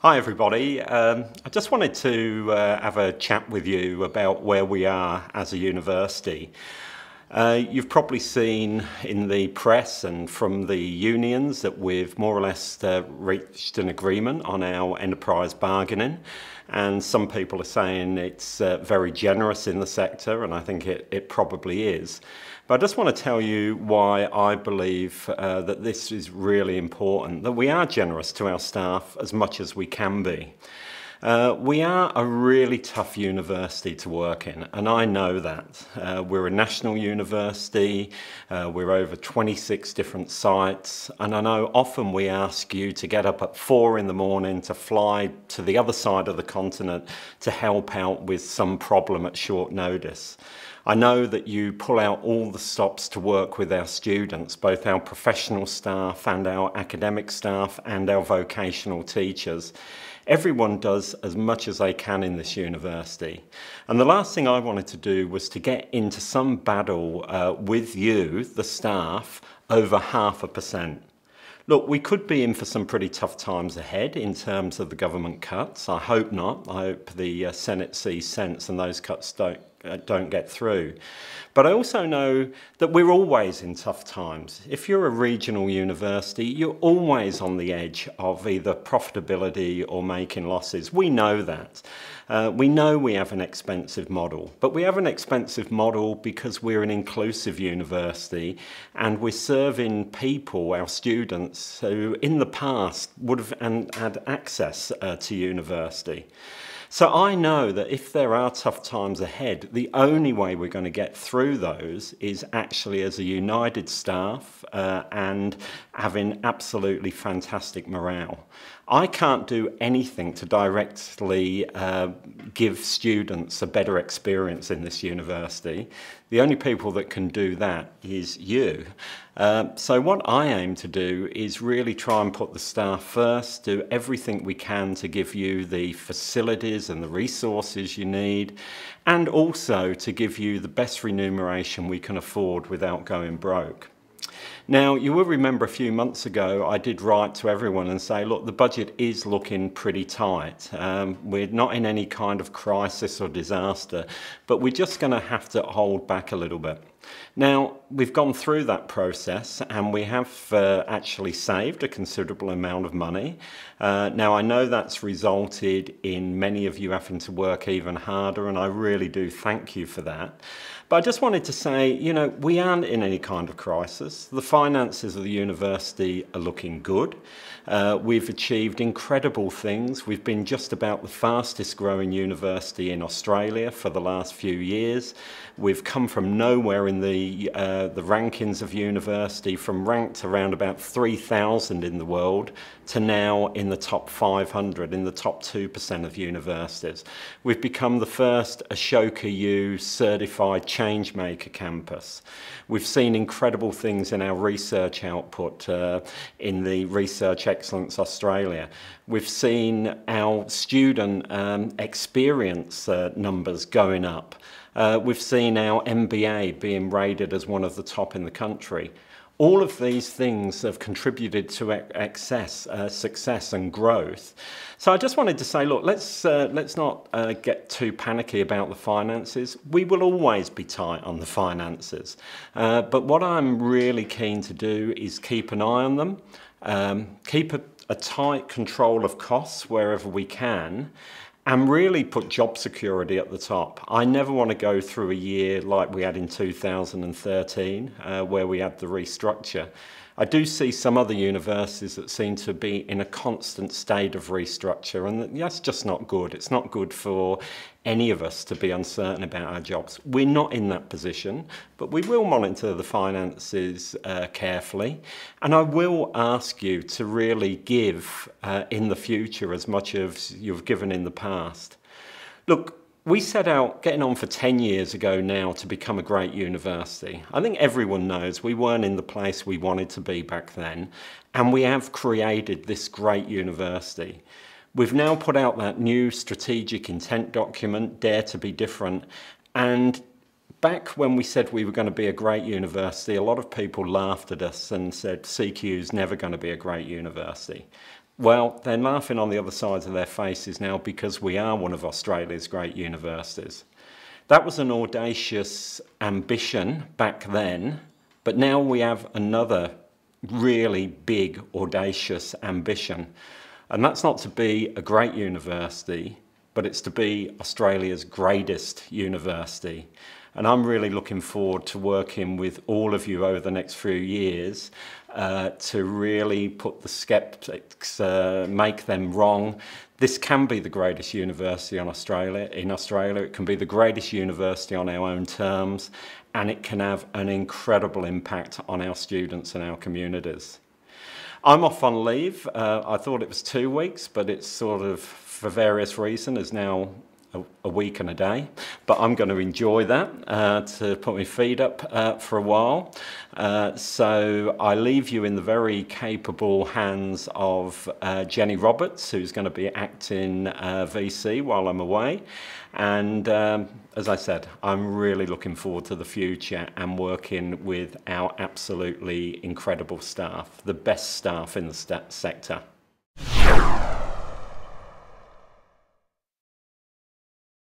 Hi everybody, I just wanted to have a chat with you about where we are as a university. You've probably seen in the press and from the unions that we've more or less reached an agreement on our enterprise bargaining, and some people are saying it's very generous in the sector, and I think it probably is. But I just want to tell you why I believe that this is really important, that we are generous to our staff as much as we can be. We are a really tough university to work in, and I know that. We're a national university, we're over 26 different sites, and I know often we ask you to get up at 4 in the morning to fly to the other side of the continent to help out with some problem at short notice. I know that you pull out all the stops to work with our students, both our professional staff and our academic staff and our vocational teachers. Everyone does as much as they can in this university. And the last thing I wanted to do was to get into some battle with you, the staff, over 0.5%. Look, we could be in for some pretty tough times ahead in terms of the government cuts. I hope not. I hope the Senate sees sense and those cuts don't get through. But I also know that we're always in tough times. If you're a regional university, you're always on the edge of either profitability or making losses. We know that. We know we have an expensive model, but we have an expensive model because we're an inclusive university and we're serving people, our students, who in the past would have had access to university. So I know that if there are tough times ahead, the only way we're going to get through those is actually as a united staff and having absolutely fantastic morale. I can't do anything to directly give students a better experience in this university. The only people that can do that is you. So what I aim to do is really try and put the staff first, do everything we can to give you the facilities and the resources you need, and also to give you the best remuneration we can afford without going broke. Now, you will remember a few months ago I did write to everyone and say, look, the budget is looking pretty tight. We're not in any kind of crisis or disaster, but we're just going to have to hold back a little bit. Now, we've gone through that process and we have actually saved a considerable amount of money. Now, I know that's resulted in many of you having to work even harder, and I really do thank you for that. But I just wanted to say, you know, we aren't in any kind of crisis. The finances of the university are looking good. We've achieved incredible things. We've been just about the fastest growing university in Australia for the last few years. We've come from nowhere in the rankings of university, from ranked around about 3,000 in the world to now in the top 500, in the top 2% of universities. We've become the first Ashoka U certified changemaker campus. We've seen incredible things in our research output in the Research Excellence Australia. We've seen our student experience numbers going up. We've seen our MBA being rated as one of the top in the country. All of these things have contributed to success and growth. So I just wanted to say, look, let's not get too panicky about the finances. We will always be tight on the finances. But what I'm really keen to do is keep an eye on them, keep a tight control of costs wherever we can, and really put job security at the top. I never want to go through a year like we had in 2013, where we had the restructure. I do see some other universities that seem to be in a constant state of restructure, and that's just not good. It's not good for any of us to be uncertain about our jobs. We're not in that position, but we will monitor the finances carefully, and I will ask you to really give in the future as much as you've given in the past. Look, we set out, getting on for 10 years ago now, to become a great university. I think everyone knows we weren't in the place we wanted to be back then, and we have created this great university. We've now put out that new strategic intent document, Dare to be Different, and back when we said we were going to be a great university, a lot of people laughed at us and said CQ is never going to be a great university. Well, they're laughing on the other sides of their faces now because we are one of Australia's great universities. That was an audacious ambition back then, but now we have another really big, audacious ambition. And that's not to be a great university, but it's to be Australia's greatest university. And I'm really looking forward to working with all of you over the next few years to really put the skeptics, make them wrong. This can be the greatest university in Australia. It can be the greatest university on our own terms, and it can have an incredible impact on our students and our communities. I'm off on leave. I thought it was 2 weeks, but it's sort of, for various reasons, is now a week and a day. But I'm going to enjoy that, to put my feet up for a while. So I leave you in the very capable hands of Jenny Roberts, who's going to be acting VC while I'm away. And as I said, I'm really looking forward to the future and working with our absolutely incredible staff, the best staff in the sector.